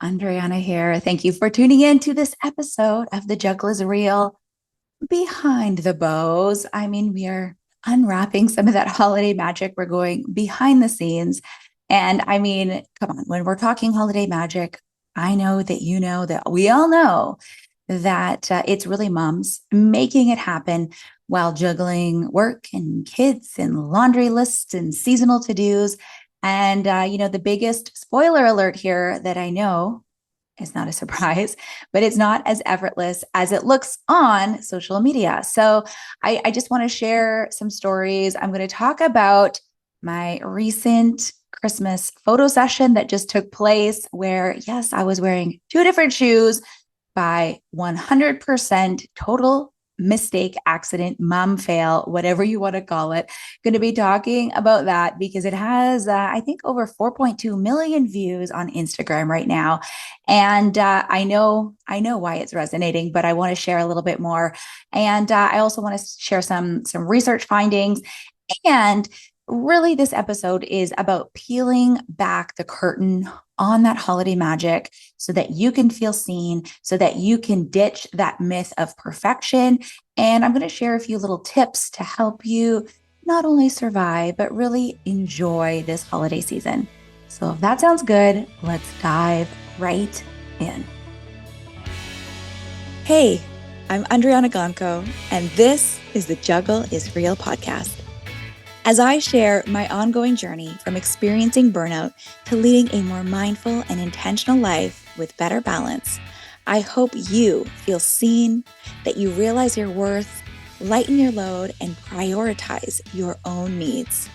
Andryanna here. Thank you for tuning in to this episode of The Juggle is Real Behind the Bows. We are unwrapping some of that holiday magic. We're going behind the scenes. And come on, when we're talking holiday magic, I know that you know that we all know that it's really moms making it happen while juggling work and kids and laundry lists and seasonal to dos. And, the biggest spoiler alert here that I know is not a surprise, but it's not as effortless as it looks on social media. So I just want to share some stories. I'm going to talk about my recent Christmas photo session that just took place where, yes, I was wearing two different shoes by 100% total mistake, accident, mom fail, whatever you want to call it. Going to be talking about that because it has, I think, over 4.2 million views on Instagram right now, and I know why it's resonating, but I want to share a little bit more, and I also want to share some research findings, and really, this episode is about peeling back the curtain on that holiday magic so that you can feel seen, so that you can ditch that myth of perfection. And I'm going to share a few little tips to help you not only survive, but really enjoy this holiday season. So if that sounds good, let's dive right in. Hey, I'm Andryanna, and this is the Juggle is Real podcast. As I share my ongoing journey from experiencing burnout to leading a more mindful and intentional life with better balance, I hope you feel seen, that you realize your worth, lighten your load, and prioritize your own needs.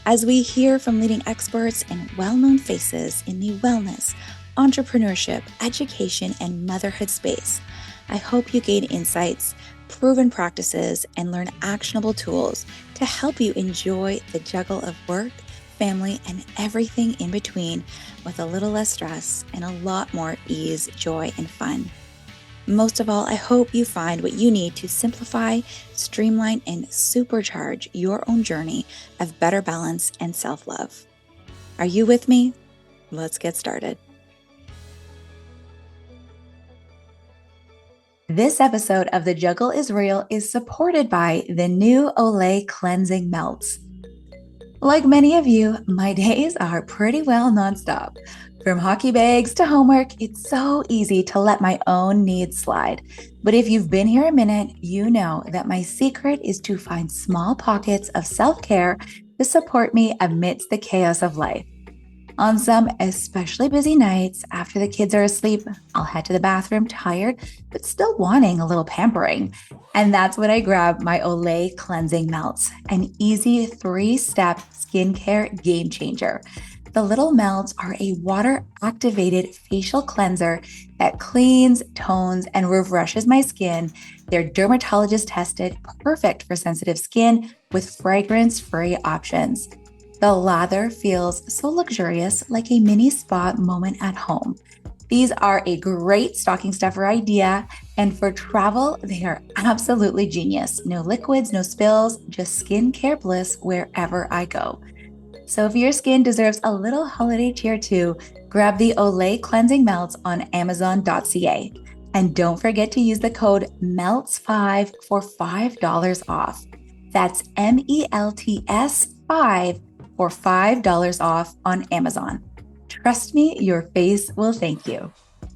As we hear from leading experts and well-known faces in the wellness, entrepreneurship, education, and motherhood space, I hope you gain insights, proven practices, and learn actionable tools to help you enjoy the juggle of work, family, and everything in between with a little less stress and a lot more ease, joy, and fun. Most of all, I hope you find what you need to simplify, streamline, and supercharge your own journey of better balance and self-love. Are you with me? Let's get started. This episode of The Juggle is Real is supported by the new Olay Cleansing Melts. Like many of you, my days are pretty well nonstop. From hockey bags to homework, it's so easy to let my own needs slide. But if you've been here a minute, you know that my secret is to find small pockets of self-care to support me amidst the chaos of life. On some especially busy nights after the kids are asleep, I'll head to the bathroom tired, but still wanting a little pampering. And that's when I grab my Olay Cleansing Melts, an easy 3-step skincare game changer. The little melts are a water-activated facial cleanser that cleans, tones, and refreshes my skin. They're dermatologist tested, perfect for sensitive skin with fragrance-free options. The lather feels so luxurious, like a mini spa moment at home. These are a great stocking stuffer idea, and for travel, they are absolutely genius. No liquids, no spills, just skincare bliss wherever I go. So if your skin deserves a little holiday cheer too, grab the Olay Cleansing Melts on Amazon.ca. And don't forget to use the code MELTS5 for $5 off. That's MELTS5 for $5 off on Amazon. Trust me, your face will thank you.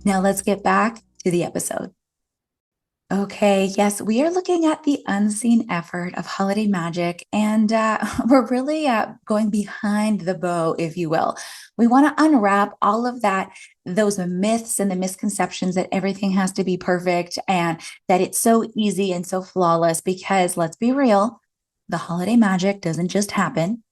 Now let's get back to the episode. Okay, yes, we are looking at the unseen effort of holiday magic, and we're really going behind the bow, if you will. We want to unwrap all of that, those myths and the misconceptions that everything has to be perfect and that it's so easy and so flawless, because let's be real, the holiday magic doesn't just happen.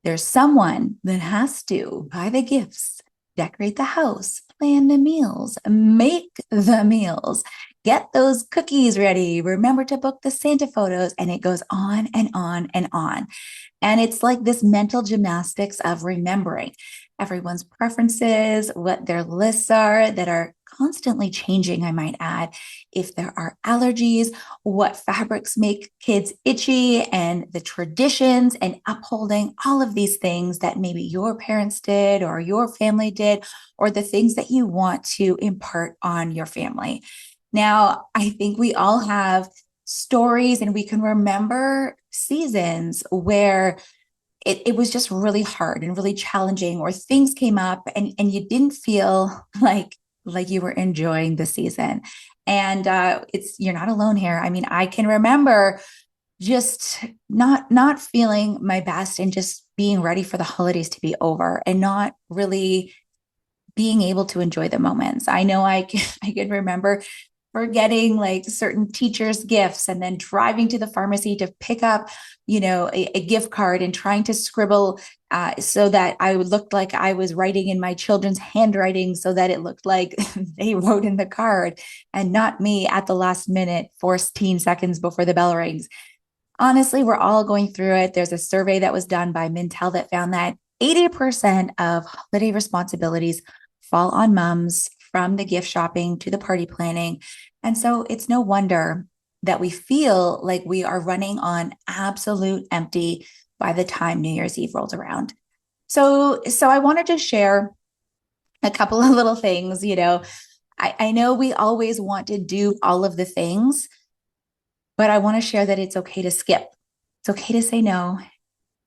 There's someone that has to buy the gifts, decorate the house, plan the meals, make the meals, get those cookies ready, remember to book the Santa photos, and it goes on and on and on. And it's like this mental gymnastics of remembering. everyone's preferences, what their lists are that are constantly changing, I might add, if there are allergies, what fabrics make kids itchy, and the traditions and upholding all of these things that maybe your parents did or your family did, or the things that you want to impart on your family. Now, I think we all have stories and we can remember seasons where it was just really hard and really challenging, or things came up and you didn't feel like you were enjoying the season. And it's you're not alone here. I mean, I can remember just not feeling my best and just being ready for the holidays to be over and not really being able to enjoy the moments. I know I can remember forgetting like certain teachers' gifts and then driving to the pharmacy to pick up, a gift card and trying to scribble so that I would look like I was writing in my children's handwriting so that it looked like they wrote in the card and not me at the last minute, 14 seconds before the bell rings. Honestly, we're all going through it. There's a survey that was done by Mintel that found that 80% of holiday responsibilities fall on moms, from the gift shopping to the party planning. And so it's no wonder that we feel like we are running on absolute empty by the time New Year's Eve rolls around. So I wanted to share a couple of little things. I know we always want to do all of the things, but I want to share that it's okay to skip. It's okay to say no.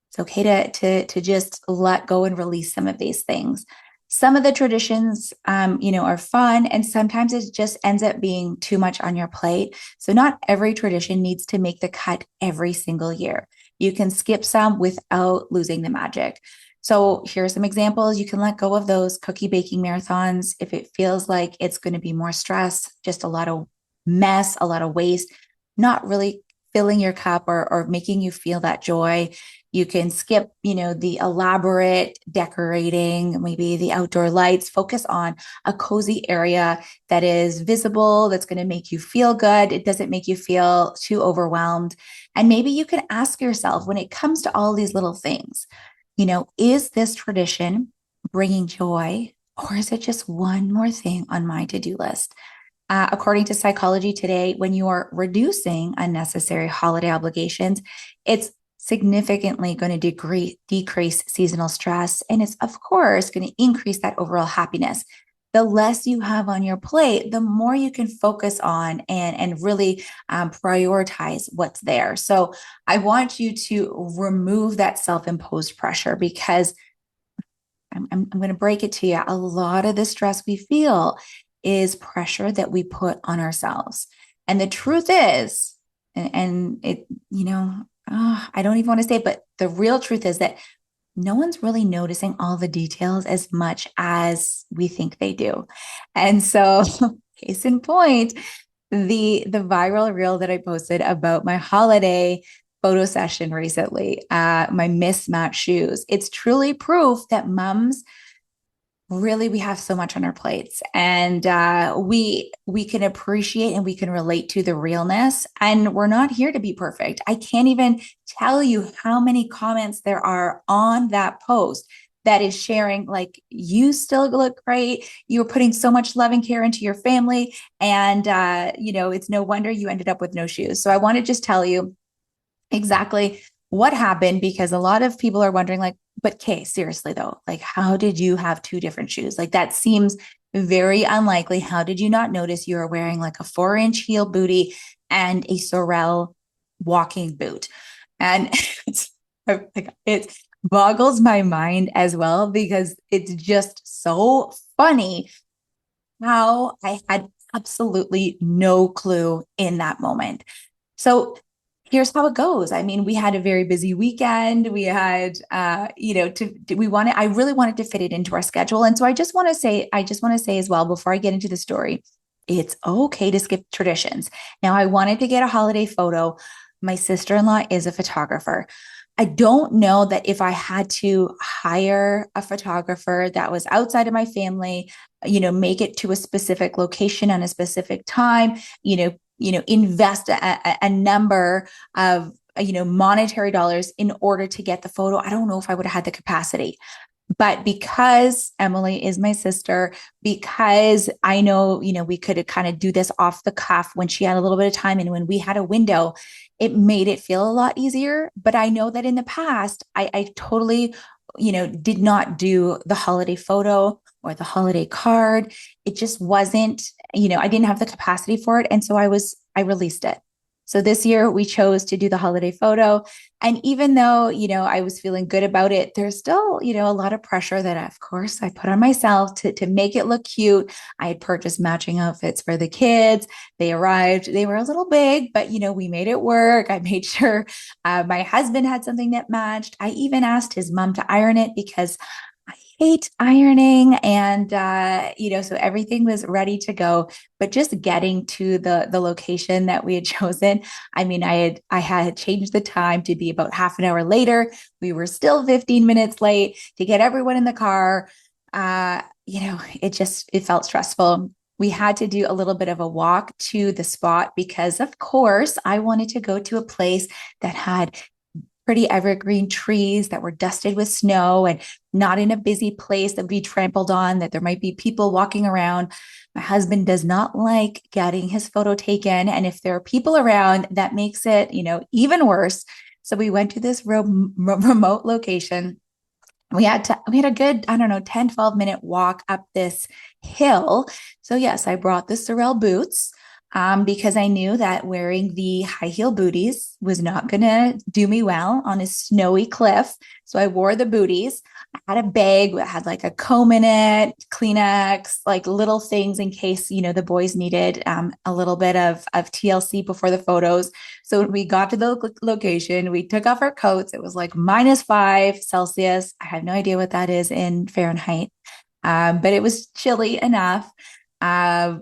It's okay to just let go and release some of these things. Some of the traditions, are fun, and sometimes it just ends up being too much on your plate. So not every tradition needs to make the cut every single year. You can skip some without losing the magic. So here are some examples. You can let go of those cookie baking marathons if it feels like it's going to be more stress, just a lot of mess, a lot of waste, not really filling your cup or making you feel that joy. You can skip, the elaborate decorating, maybe the outdoor lights, focus on a cozy area that is visible, that's going to make you feel good. It doesn't make you feel too overwhelmed. And maybe you can ask yourself, when it comes to all these little things, is this tradition bringing joy, or is it just one more thing on my to-do list? According to Psychology Today, when you are reducing unnecessary holiday obligations, it's significantly going to decrease seasonal stress. And it's, of course, going to increase that overall happiness. The less you have on your plate, the more you can focus on and really prioritize what's there. So I want you to remove that self-imposed pressure, because I'm going to break it to you. A lot of the stress we feel is pressure that we put on ourselves. And the truth is, and it, I don't even want to say it, but the real truth is that no one's really noticing all the details as much as we think they do. And so, case in point, the viral reel that I posted about my holiday photo session recently, my mismatched shoes. It's truly proof that moms, really, we have so much on our plates, and we can appreciate and we can relate to the realness, and we're not here to be perfect. I can't even tell you how many comments there are on that post that is sharing, like, you still look great, you're putting so much love and care into your family, and it's no wonder you ended up with no shoes. So I want to just tell you exactly what happened, because a lot of people are wondering, like, but Kay, seriously though, like, how did you have two different shoes? Like, that seems very unlikely. How did you not notice you were wearing like a 4-inch heel booty and a Sorel walking boot? And it boggles my mind as well, because it's just so funny how I had absolutely no clue in that moment. So here's how it goes. I mean, we had a very busy weekend. We had, I really wanted to fit it into our schedule. And so I just want to say as well, before I get into the story, it's okay to skip traditions. Now, I wanted to get a holiday photo. My sister-in-law is a photographer. I don't know that if I had to hire a photographer that was outside of my family, make it to a specific location on a specific time, invest a number of, monetary dollars in order to get the photo. I don't know if I would have had the capacity. But because Emily is my sister, because I know, we could kind of do this off the cuff when she had a little bit of time and when we had a window, it made it feel a lot easier. But I know that in the past, I totally, did not do the holiday photo or the holiday card. It just wasn't, I didn't have the capacity for it. And so I released it. So this year we chose to do the holiday photo. And even though, I was feeling good about it, there's still, a lot of pressure that, of course, I put on myself to make it look cute. I had purchased matching outfits for the kids. They arrived. They were a little big, but, we made it work. I made sure my husband had something that matched. I even asked his mom to iron it because I hate ironing. And, so everything was ready to go. But just getting to the location that we had chosen, I mean, I had changed the time to be about half an hour later. We were still 15 minutes late to get everyone in the car. It felt stressful. We had to do a little bit of a walk to the spot because, of course, I wanted to go to a place that had pretty evergreen trees that were dusted with snow and not in a busy place that would be trampled on, that there might be people walking around. My husband does not like getting his photo taken. And if there are people around, that makes it, even worse. So we went to this remote location. We had a good, I don't know, 10-12 minute walk up this hill. So yes, I brought the Sorel boots because I knew that wearing the high heel booties was not going to do me well on a snowy cliff. So I wore the booties. I had a bag that had like a comb in it, Kleenex, like little things in case, the boys needed a little bit of TLC before the photos. So when we got to the location, we took off our coats. It was like -5 Celsius. I have no idea what that is in Fahrenheit, but it was chilly enough.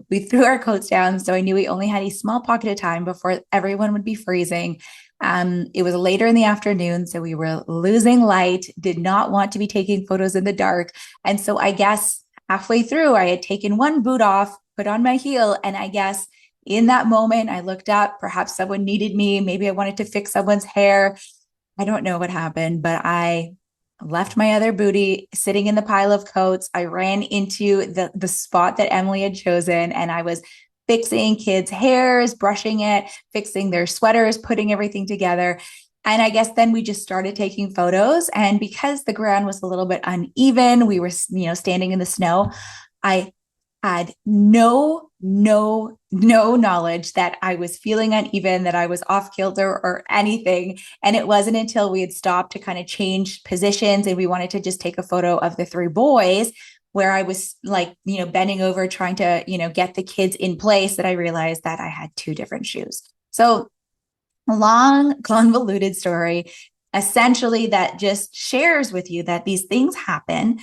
We threw our coats down, so I knew we only had a small pocket of time before everyone would be freezing. It was later in the afternoon, so we were losing light, did not want to be taking photos in the dark. And so I guess halfway through, I had taken one boot off, put on my heel, and I guess in that moment, I looked up. Perhaps someone needed me. Maybe I wanted to fix someone's hair. I don't know what happened, but I left my other booty sitting in the pile of coats. I ran into the spot that Emily had chosen, and I was fixing kids' hairs, brushing it, fixing their sweaters, putting everything together. And I guess then we just started taking photos. And because the ground was a little bit uneven, we were, standing in the snow. I had no knowledge that I was feeling uneven, that I was off kilter or anything. And it wasn't until we had stopped to kind of change positions and we wanted to just take a photo of the three boys where I was like, bending over trying to, get the kids in place that I realized that I had two different shoes. So long, convoluted story, essentially that just shares with you that these things happen.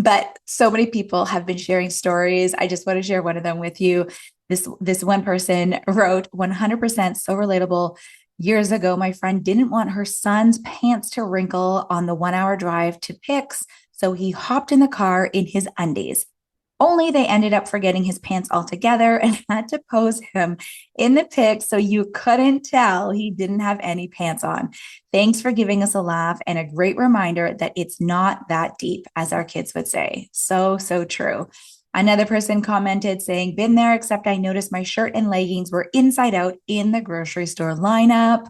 But so many people have been sharing stories. I just want to share one of them with you. This one person wrote 100% so relatable. Years ago, my friend didn't want her son's pants to wrinkle on the 1 hour drive to Pix, so he hopped in the car in his undies. Only they ended up forgetting his pants altogether and had to pose him in the pic so you couldn't tell he didn't have any pants on. Thanks for giving us a laugh and a great reminder that it's not that deep, as our kids would say. So, so true. Another person commented saying, been there, except I noticed my shirt and leggings were inside out in the grocery store lineup.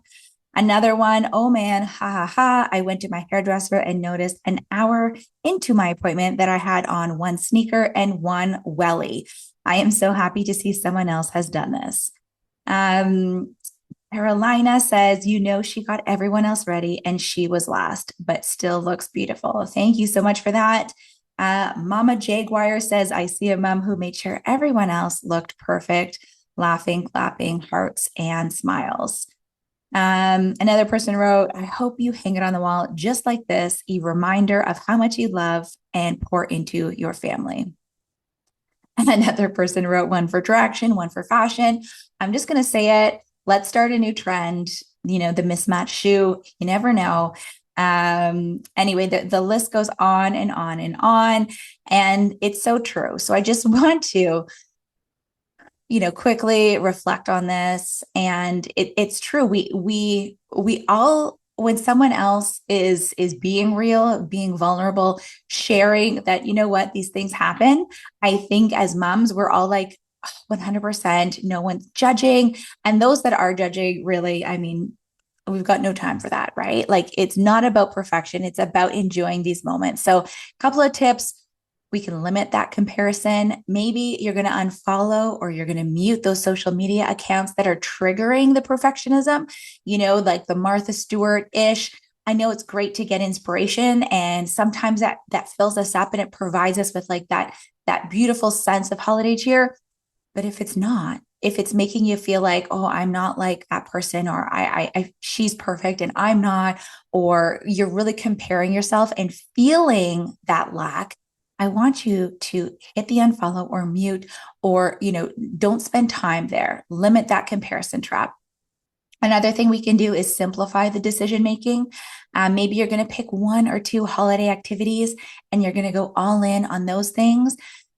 Another one, oh man, ha ha ha. I went to my hairdresser and noticed an hour into my appointment that I had on one sneaker and one welly. I am so happy to see someone else has done this. Carolina says, she got everyone else ready and she was last, but still looks beautiful. Thank you so much for that. Mama Jaguar says, I see a mom who made sure everyone else looked perfect, laughing, clapping, hearts, and smiles. Another person wrote, I hope you hang it on the wall just like this, a reminder of how much you love and pour into your family. And another person wrote one for direction, one for fashion. I'm just going to say it. Let's start a new trend. The mismatched shoe. You never know. Anyway, the list goes on and on and on. And it's so true. So I just want to quickly reflect on this. And it's true. We all when someone else is being real, being vulnerable, sharing that, you know what, these things happen. I think as moms, we're all like 100%, no one's judging. And those that are judging, really, I mean, we've got no time for that, right? Like it's not about perfection, it's about enjoying these moments. So, a couple of tips. We can limit that comparison. Maybe you're going to unfollow or you're going to mute those social media accounts that are triggering the perfectionism, like the Martha Stewart ish. I know it's great to get inspiration, and sometimes that fills us up and it provides us with like that beautiful sense of holiday cheer. But if it's not, if it's making you feel like, oh, I'm not like that person, or she's perfect and I'm not, or you're really comparing yourself and feeling that lack, I want you to hit the unfollow or mute, or, don't spend time there. Limit that comparison trap. Another thing we can do is simplify the decision making. Maybe you're going to pick one or two holiday activities and you're going to go all in on those things,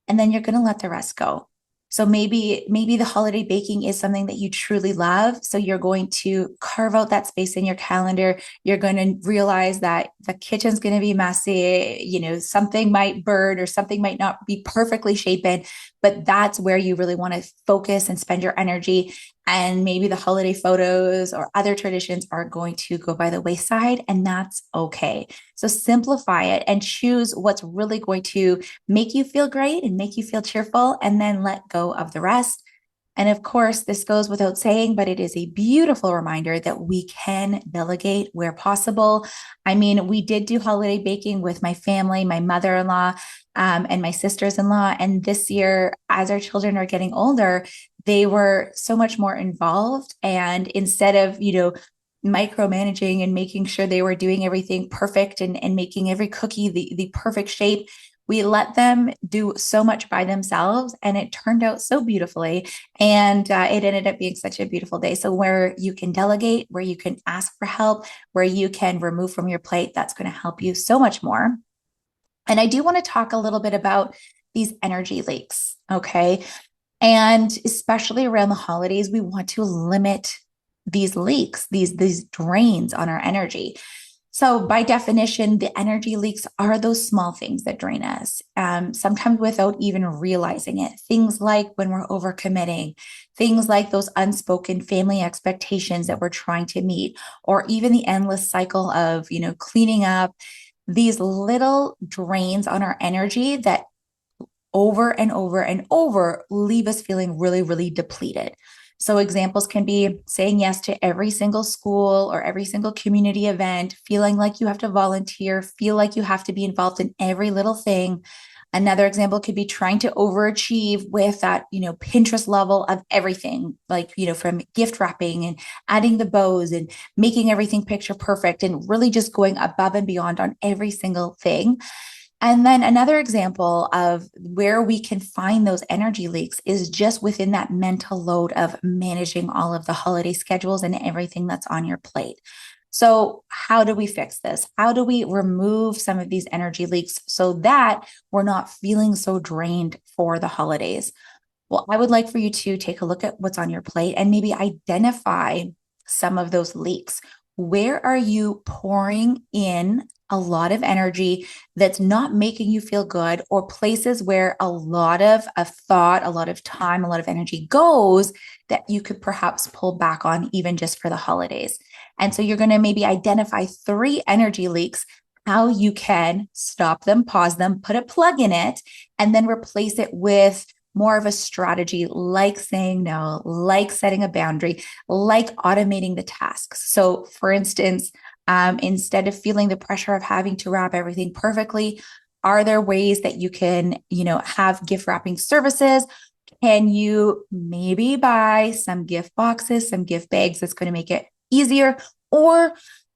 and then you're going to let the rest go. So maybe the holiday baking is something that you truly love. So you're going to carve out that space in your calendar. You're going to realize that the kitchen's going to be messy, something might burn or something might not be perfectly shapen, but that's where you really want to focus and spend your energy. And maybe the holiday photos or other traditions are going to go by the wayside, and that's okay. So simplify it and choose what's really going to make you feel great and make you feel cheerful, and then let go of the rest. And of course, this goes without saying, but it is a beautiful reminder that we can delegate where possible. I mean, we did do holiday baking with my family, my mother-in-law, and my sisters-in-law. And this year, as our children are getting older, they were so much more involved. And instead of, micromanaging and making sure they were doing everything perfect and making every cookie the perfect shape, we let them do so much by themselves, and it turned out so beautifully. And it ended up being such a beautiful day. So where you can delegate, where you can ask for help, where you can remove from your plate, that's going to help you so much more. And I do want to talk a little bit about these energy leaks. Okay. And especially around the holidays, we want to limit these leaks, these drains on our energy. So by definition, the energy leaks are those small things that drain us, sometimes without even realizing it. Things like when we're overcommitting, things like those unspoken family expectations that we're trying to meet, or even the endless cycle of, cleaning up, these little drains on our energy that over and over and over leave us feeling really, really depleted. So examples can be saying yes to every single school or every single community event, feeling like you have to volunteer, feel like you have to be involved in every little thing. Another example could be trying to overachieve with that, Pinterest level of everything, like, from gift wrapping and adding the bows and making everything picture perfect and really just going above and beyond on every single thing. And then another example of where we can find those energy leaks is just within that mental load of managing all of the holiday schedules and everything that's on your plate. So how do we fix this? How do we remove some of these energy leaks so that we're not feeling so drained for the holidays? Well, I would like for you to take a look at what's on your plate and maybe identify some of those leaks. Where are you pouring in a lot of energy that's not making you feel good, or places where a lot of thought, a lot of time, a lot of energy goes that you could perhaps pull back on even just for the holidays? And so you're going to maybe identify 3 energy leaks, how you can stop them, pause them, put a plug in it, and then replace it with more of a strategy, like saying no, like setting a boundary, like automating the tasks. So for instance, instead of feeling the pressure of having to wrap everything perfectly, are there ways that you can, have gift wrapping services? Can you maybe buy some gift boxes, some gift bags that's going to make it easier? Or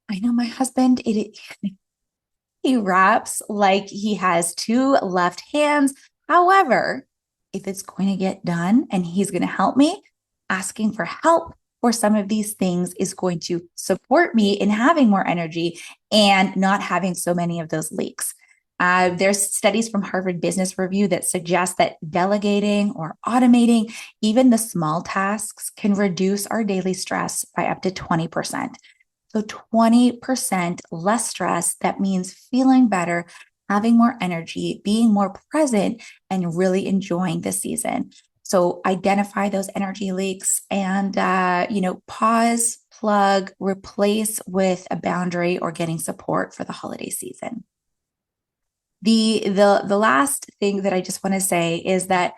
I know my husband, he wraps like he has 2 left hands. However, if it's going to get done and he's going to help me, asking for help for some of these things is going to support me in having more energy and not having so many of those leaks. There's studies from Harvard Business Review that suggest that delegating or automating even the small tasks can reduce our daily stress by up to 20%. So 20% less stress. That means feeling better, having more energy, being more present, and really enjoying the season. So identify those energy leaks and, pause, plug, replace with a boundary or getting support for the holiday season. The last thing that I just want to say is that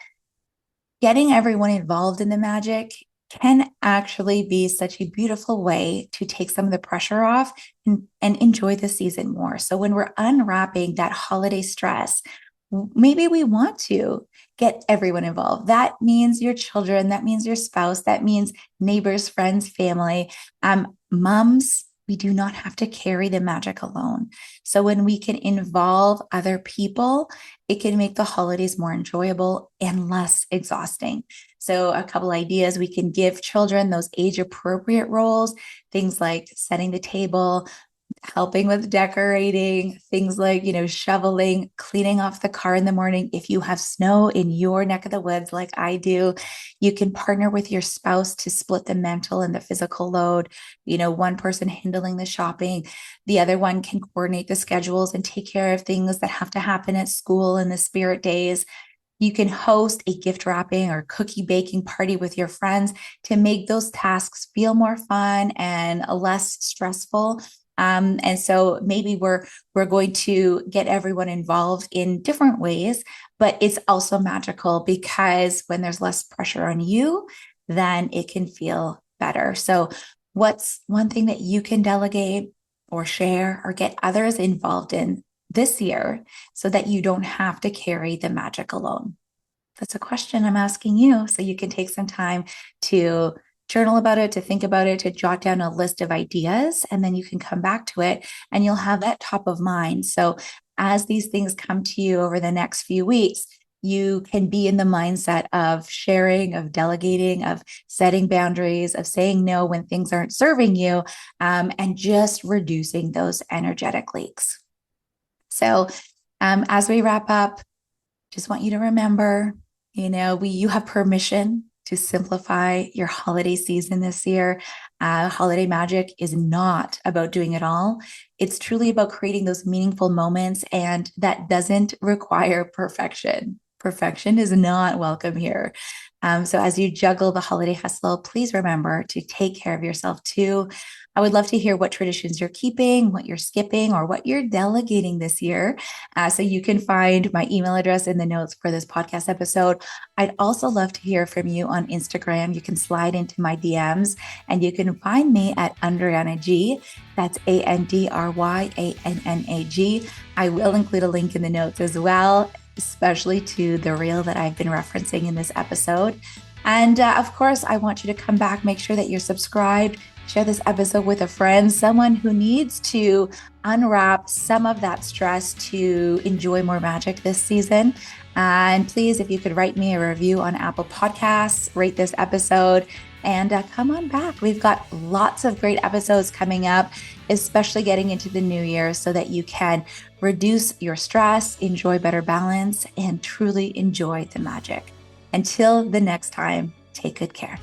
getting everyone involved in the magic can actually be such a beautiful way to take some of the pressure off and enjoy the season more. So when we're unwrapping that holiday stress, maybe we want to get everyone involved. That means your children, that means your spouse, that means neighbors, friends, family, moms. We do not have to carry the magic alone. So when we can involve other people, it can make the holidays more enjoyable and less exhausting. So a couple ideas: we can give children those age appropriate roles, things like setting the table, helping with decorating, things like, shoveling, cleaning off the car in the morning. If you have snow in your neck of the woods, like I do, you can partner with your spouse to split the mental and the physical load. One person handling the shopping, the other one can coordinate the schedules and take care of things that have to happen at school and the spirit days. You can host a gift wrapping or cookie baking party with your friends to make those tasks feel more fun and less stressful. And so maybe we're going to get everyone involved in different ways, but it's also magical because when there's less pressure on you, then it can feel better. So what's one thing that you can delegate or share or get others involved in this year so that you don't have to carry the magic alone? That's a question I'm asking you, so you can take some time to journal about it, to think about it, to jot down a list of ideas, and then you can come back to it and you'll have that top of mind. So as these things come to you over the next few weeks, you can be in the mindset of sharing, of delegating, of setting boundaries, of saying no when things aren't serving you, and just reducing those energetic leaks. So as we wrap up, just want you to remember, you have permission to simplify your holiday season this year. Holiday magic is not about doing it all. It's truly about creating those meaningful moments, and that doesn't require perfection. Perfection is not welcome here. So as you juggle the holiday hustle, please remember to take care of yourself too. I would love to hear what traditions you're keeping, what you're skipping, or what you're delegating this year. So you can find my email address in the notes for this podcast episode. I'd also love to hear from you on Instagram. You can slide into my DMs and you can find me at Andryanna G. That's ANDRYANNAG. I will include a link in the notes as well, especially to the reel that I've been referencing in this episode. And of course, I want you to come back, make sure that you're subscribed, share this episode with a friend, someone who needs to unwrap some of that stress to enjoy more magic this season. And please, if you could write me a review on Apple Podcasts, rate this episode, and come on back. We've got lots of great episodes coming up, especially getting into the new year, so that you can reduce your stress, enjoy better balance, and truly enjoy the magic. Until the next time, take good care.